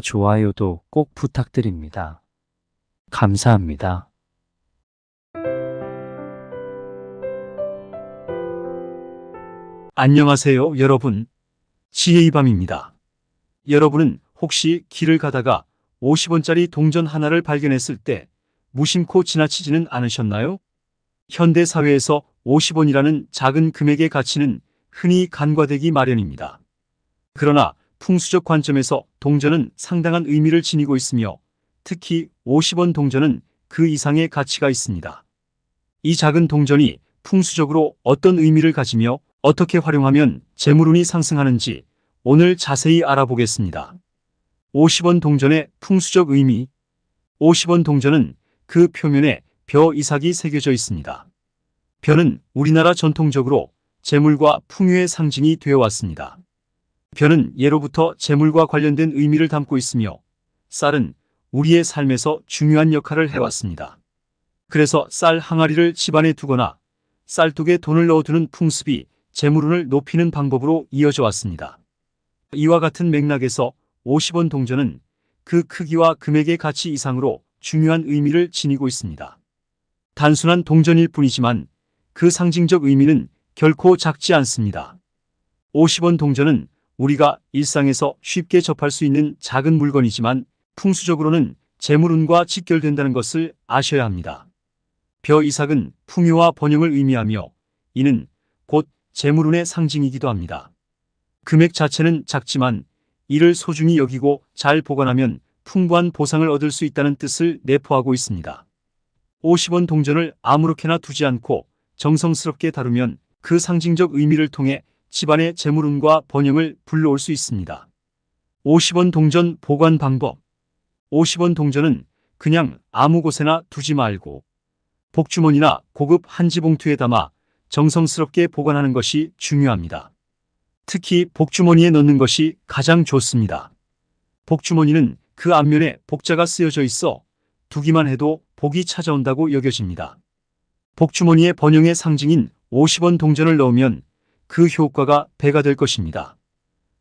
좋아요도 꼭 부탁드립니다. 감사합니다. 안녕하세요, 여러분. 지혜의 밤입니다. 여러분은 혹시 길을 가다가 50원짜리 동전 하나를 발견했을 때 무심코 지나치지는 않으셨나요? 현대 사회에서 50원이라는 작은 금액의 가치는 흔히 간과되기 마련입니다. 그러나 풍수적 관점에서 동전은 상당한 의미를 지니고 있으며 특히 50원 동전은 그 이상의 가치가 있습니다. 이 작은 동전이 풍수적으로 어떤 의미를 가지며 어떻게 활용하면 재물운이 상승하는지 오늘 자세히 알아보겠습니다. 50원 동전의 풍수적 의미. 50원 동전은 그 표면에 벼 이삭이 새겨져 있습니다. 벼는 우리나라 전통적으로 재물과 풍요의 상징이 되어 왔습니다. 벼는 예로부터 재물과 관련된 의미를 담고 있으며 쌀은 우리의 삶에서 중요한 역할을 해왔습니다. 그래서 쌀 항아리를 집안에 두거나 쌀독에 돈을 넣어두는 풍습이 재물운을 높이는 방법으로 이어져 왔습니다. 이와 같은 맥락에서 50원 동전은 그 크기와 금액의 가치 이상으로 중요한 의미를 지니고 있습니다. 단순한 동전일 뿐이지만 그 상징적 의미는 결코 작지 않습니다. 50원 동전은 우리가 일상에서 쉽게 접할 수 있는 작은 물건이지만 풍수적으로는 재물운과 직결된다는 것을 아셔야 합니다. 벼 이삭은 풍요와 번영을 의미하며 이는 곧 재물운의 상징이기도 합니다. 금액 자체는 작지만 이를 소중히 여기고 잘 보관하면 풍부한 보상을 얻을 수 있다는 뜻을 내포하고 있습니다. 50원 동전을 아무렇게나 두지 않고 정성스럽게 다루면 그 상징적 의미를 통해 집안의 재물운과 번영을 불러올 수 있습니다. 50원 동전 보관 방법. 50원 동전은 그냥 아무 곳에나 두지 말고 복주머니나 고급 한지 봉투에 담아 정성스럽게 보관하는 것이 중요합니다. 특히 복주머니에 넣는 것이 가장 좋습니다. 복주머니는 그 앞면에 복자가 쓰여져 있어 두기만 해도 복이 찾아온다고 여겨집니다. 복주머니의 번영의 상징인 50원 동전을 넣으면 그 효과가 배가 될 것입니다.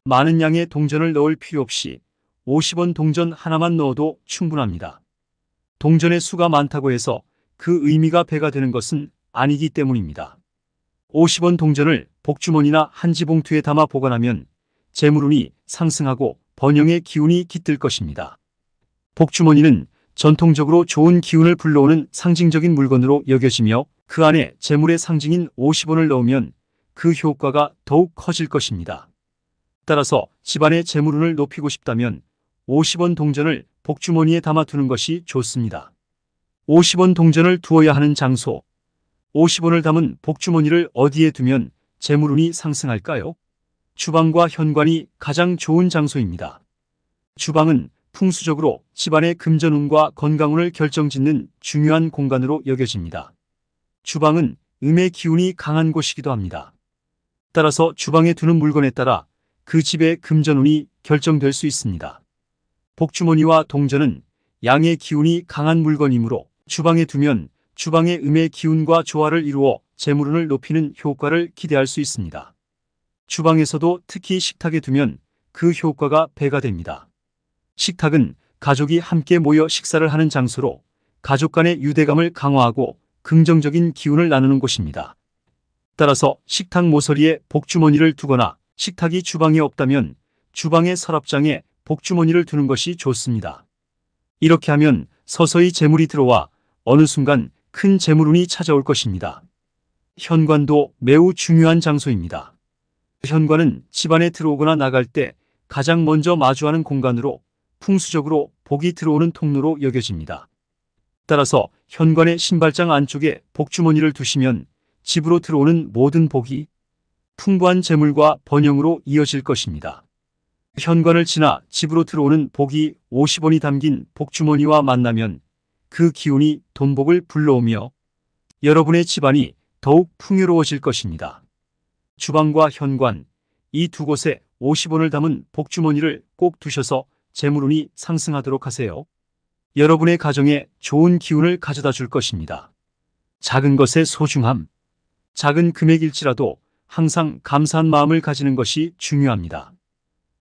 많은 양의 동전을 넣을 필요 없이 50원 동전 하나만 넣어도 충분합니다. 동전의 수가 많다고 해서 그 의미가 배가 되는 것은 아니기 때문입니다. 50원 동전을 복주머니나 한지봉투에 담아 보관하면 재물운이 상승하고 번영의 기운이 깃들 것입니다. 복주머니는 전통적으로 좋은 기운을 불러오는 상징적인 물건으로 여겨지며 그 안에 재물의 상징인 50원을 넣으면 그 효과가 더욱 커질 것입니다. 따라서 집안의 재물운을 높이고 싶다면 50원 동전을 복주머니에 담아두는 것이 좋습니다. 50원 동전을 두어야 하는 장소. 50원을 담은 복주머니를 어디에 두면 재물운이 상승할까요? 주방과 현관이 가장 좋은 장소입니다. 주방은 풍수적으로 집안의 금전운과 건강운을 결정짓는 중요한 공간으로 여겨집니다. 주방은 음의 기운이 강한 곳이기도 합니다. 따라서 주방에 두는 물건에 따라 그 집의 금전운이 결정될 수 있습니다. 복주머니와 동전은 양의 기운이 강한 물건이므로 주방에 두면 주방의 음의 기운과 조화를 이루어 재물운을 높이는 효과를 기대할 수 있습니다. 주방에서도 특히 식탁에 두면 그 효과가 배가 됩니다. 식탁은 가족이 함께 모여 식사를 하는 장소로 가족 간의 유대감을 강화하고 긍정적인 기운을 나누는 곳입니다. 따라서 식탁 모서리에 복주머니를 두거나 식탁이 주방에 없다면 주방의 서랍장에 복주머니를 두는 것이 좋습니다. 이렇게 하면 서서히 재물이 들어와 어느 순간 큰 재물운이 찾아올 것입니다. 현관도 매우 중요한 장소입니다. 현관은 집안에 들어오거나 나갈 때 가장 먼저 마주하는 공간으로 풍수적으로 복이 들어오는 통로로 여겨집니다. 따라서 현관의 신발장 안쪽에 복주머니를 두시면 집으로 들어오는 모든 복이 풍부한 재물과 번영으로 이어질 것입니다. 현관을 지나 집으로 들어오는 복이 50원이 담긴 복주머니와 만나면 그 기운이 돈복을 불러오며 여러분의 집안이 더욱 풍요로워질 것입니다. 주방과 현관, 이 두 곳에 50원을 담은 복주머니를 꼭 두셔서 재물운이 상승하도록 하세요. 여러분의 가정에 좋은 기운을 가져다 줄 것입니다. 작은 것의 소중함. 작은 금액일지라도 항상 감사한 마음을 가지는 것이 중요합니다.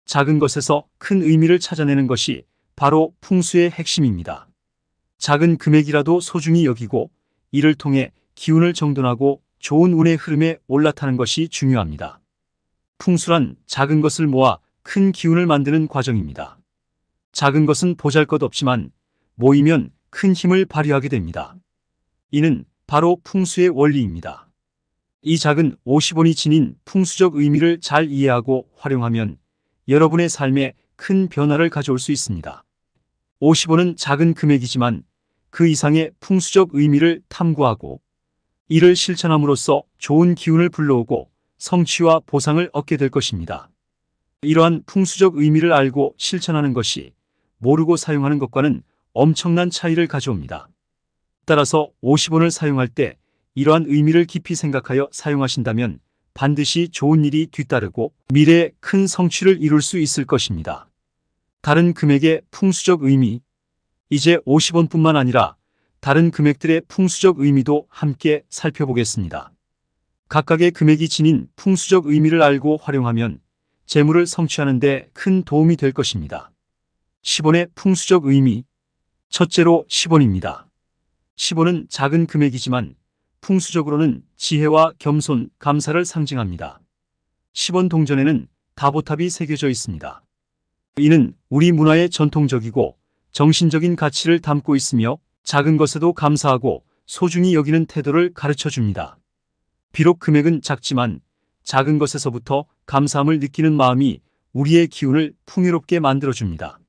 작은 것에서 큰 의미를 찾아내는 것이 바로 풍수의 핵심입니다. 작은 금액이라도 소중히 여기고 이를 통해 기운을 정돈하고 좋은 운의 흐름에 올라타는 것이 중요합니다. 풍수란 작은 것을 모아 큰 기운을 만드는 과정입니다. 작은 것은 보잘것없지만 모이면 큰 힘을 발휘하게 됩니다. 이는 바로 풍수의 원리입니다. 이 작은 50원이 지닌 풍수적 의미를 잘 이해하고 활용하면 여러분의 삶에 큰 변화를 가져올 수 있습니다. 50원은 작은 금액이지만 그 이상의 풍수적 의미를 탐구하고 이를 실천함으로써 좋은 기운을 불러오고 성취와 보상을 얻게 될 것입니다. 이러한 풍수적 의미를 알고 실천하는 것이 모르고 사용하는 것과는 엄청난 차이를 가져옵니다. 따라서 50원을 사용할 때 이러한 의미를 깊이 생각하여 사용하신다면 반드시 좋은 일이 뒤따르고 미래에 큰 성취를 이룰 수 있을 것입니다. 다른 금액의 풍수적 의미, 이제 50원뿐만 아니라 다른 금액들의 풍수적 의미도 함께 살펴보겠습니다. 각각의 금액이 지닌 풍수적 의미를 알고 활용하면 재물을 성취하는 데 큰 도움이 될 것입니다. 10원의 풍수적 의미, 첫째로 10원입니다. 10원은 작은 금액이지만 풍수적으로는 지혜와 겸손, 감사를 상징합니다. 10원 동전에는 다보탑이 새겨져 있습니다. 이는 우리 문화의 전통적이고 정신적인 가치를 담고 있으며 작은 것에도 감사하고 소중히 여기는 태도를 가르쳐 줍니다. 비록 금액은 작지만 작은 것에서부터 감사함을 느끼는 마음이 우리의 기운을 풍요롭게 만들어줍니다.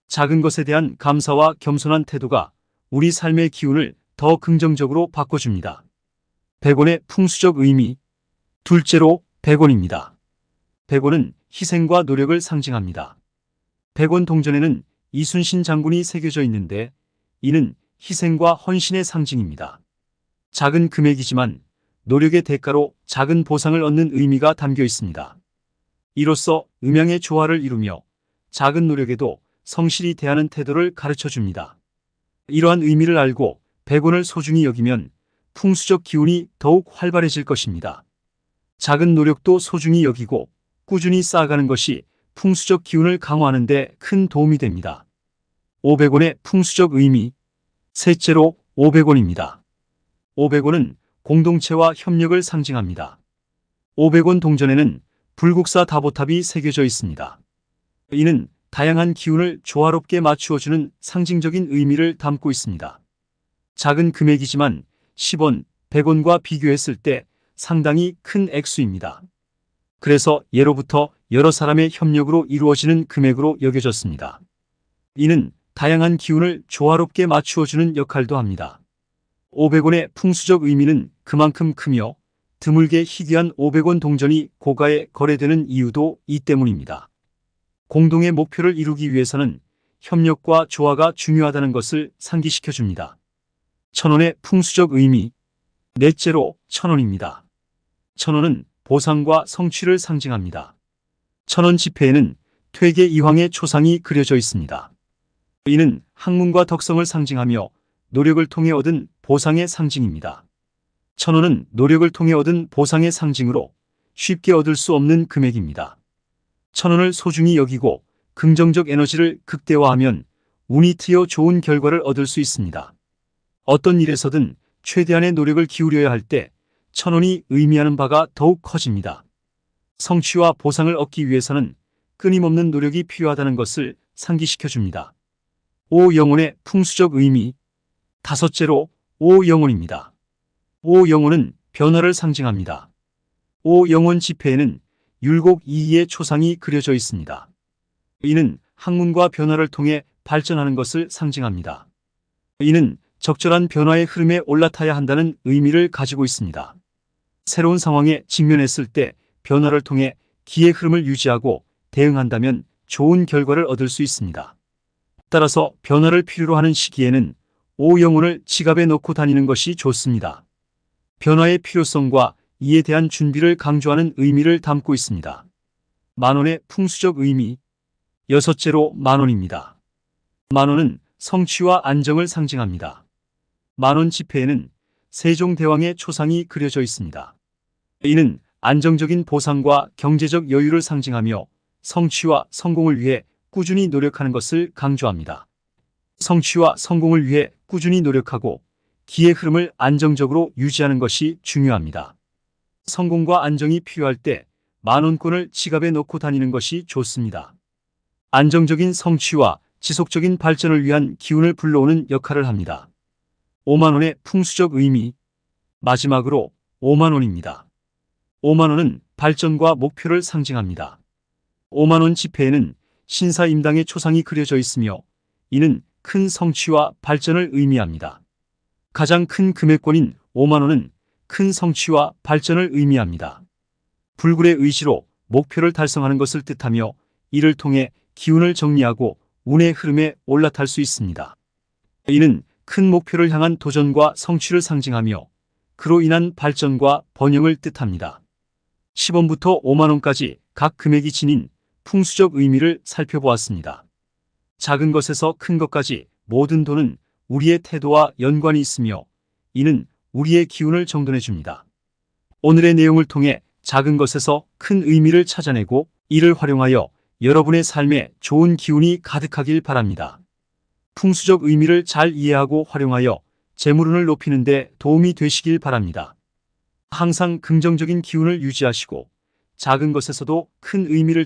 작은 것에 대한 감사와 겸손한 태도가 우리 삶의 기운을 더 긍정적으로 바꿔줍니다. 100원의 풍수적 의미, 둘째로 100원입니다. 100원은 희생과 노력을 상징합니다. 100원 동전에는 이순신 장군이 새겨져 있는데 이는 희생과 헌신의 상징입니다. 작은 금액이지만 노력의 대가로 작은 보상을 얻는 의미가 담겨 있습니다. 이로써 음양의 조화를 이루며 작은 노력에도 성실히 대하는 태도를 가르쳐 줍니다. 이러한 의미를 알고 100원을 소중히 여기면 풍수적 기운이 더욱 활발해질 것입니다. 작은 노력도 소중히 여기고 꾸준히 쌓아가는 것이 풍수적 기운을 강화하는 데 큰 도움이 됩니다. 500원의 풍수적 의미, 셋째로 500원입니다. 500원은 공동체와 협력을 상징합니다. 500원 동전에는 불국사 다보탑이 새겨져 있습니다. 이는 다양한 기운을 조화롭게 맞추어주는 상징적인 의미를 담고 있습니다. 작은 금액이지만 10원, 100원과 비교했을 때 상당히 큰 액수입니다. 그래서 예로부터 여러 사람의 협력으로 이루어지는 금액으로 여겨졌습니다. 이는 다양한 기운을 조화롭게 맞추어주는 역할도 합니다. 500원의 풍수적 의미는 그만큼 크며 드물게 희귀한 500원 동전이 고가에 거래되는 이유도 이 때문입니다. 공동의 목표를 이루기 위해서는 협력과 조화가 중요하다는 것을 상기시켜 줍니다. 1000원의 풍수적 의미, 넷째로 1000원입니다. 1000원은 보상과 성취를 상징합니다. 1000원 지폐에는 퇴계 이황의 초상이 그려져 있습니다. 이는 학문과 덕성을 상징하며 노력을 통해 얻은 보상의 상징입니다. 1000원은 노력을 통해 얻은 보상의 상징으로 쉽게 얻을 수 없는 금액입니다. 1000원을 소중히 여기고 긍정적 에너지를 극대화하면 운이 트여 좋은 결과를 얻을 수 있습니다. 어떤 일에서든 최대한의 노력을 기울여야 할 때 1000원이 의미하는 바가 더욱 커집니다. 성취와 보상을 얻기 위해서는 끊임없는 노력이 필요하다는 것을 상기시켜 줍니다. 5영혼의 풍수적 의미, 다섯째로 5영혼입니다. 5영혼은 변화를 상징합니다. 5영혼 지폐에는 율곡 이이의 초상이 그려져 있습니다. 이는 학문과 변화를 통해 발전하는 것을 상징합니다. 이는 적절한 변화의 흐름에 올라타야 한다는 의미를 가지고 있습니다. 새로운 상황에 직면했을 때 변화를 통해 기의 흐름을 유지하고 대응한다면 좋은 결과를 얻을 수 있습니다. 따라서 변화를 필요로 하는 시기에는 5영혼을 지갑에 넣고 다니는 것이 좋습니다. 변화의 필요성과 이에 대한 준비를 강조하는 의미를 담고 있습니다. 만원의 풍수적 의미, 여섯째로 만원입니다. 만원은 성취와 안정을 상징합니다. 만원 지폐에는 세종대왕의 초상이 그려져 있습니다. 이는 안정적인 보상과 경제적 여유를 상징하며 성취와 성공을 위해 꾸준히 노력하는 것을 강조합니다. 성취와 성공을 위해 꾸준히 노력하고 기의 흐름을 안정적으로 유지하는 것이 중요합니다. 성공과 안정이 필요할 때 만원권을 지갑에 넣고 다니는 것이 좋습니다. 안정적인 성취와 지속적인 발전을 위한 기운을 불러오는 역할을 합니다. 5만원의 풍수적 의미. 마지막으로 5만원입니다. 5만원은 발전과 목표를 상징합니다. 5만원 지폐에는 신사임당의 초상이 그려져 있으며 이는 큰 성취와 발전을 의미합니다. 가장 큰 금액권인 5만원은 큰 성취와 발전을 의미합니다. 불굴의 의지로 목표를 달성하는 것을 뜻하며 이를 통해 기운을 정리하고 운의 흐름에 올라탈 수 있습니다. 이는 큰 목표를 향한 도전과 성취를 상징하며 그로 인한 발전과 번영을 뜻합니다. 10원부터 5만원까지 각 금액이 지닌 풍수적 의미를 살펴보았습니다. 작은 것에서 큰 것까지 모든 돈은 우리의 태도와 연관이 있으며 이는 우리의 기운을 정돈해 줍니다. 오늘의 내용을 통해 작은 것에서 큰 의미를 찾아내고 이를 활용하여 여러분의 삶에 좋은 기운이 가득하길 바랍니다. 풍수적 의미를 잘 이해하고 활용하여 재물운을 높이는 데 도움이 되시길 바랍니다. 항상 긍정적인 기운을 유지하시고 작은 것에서도 큰 의미를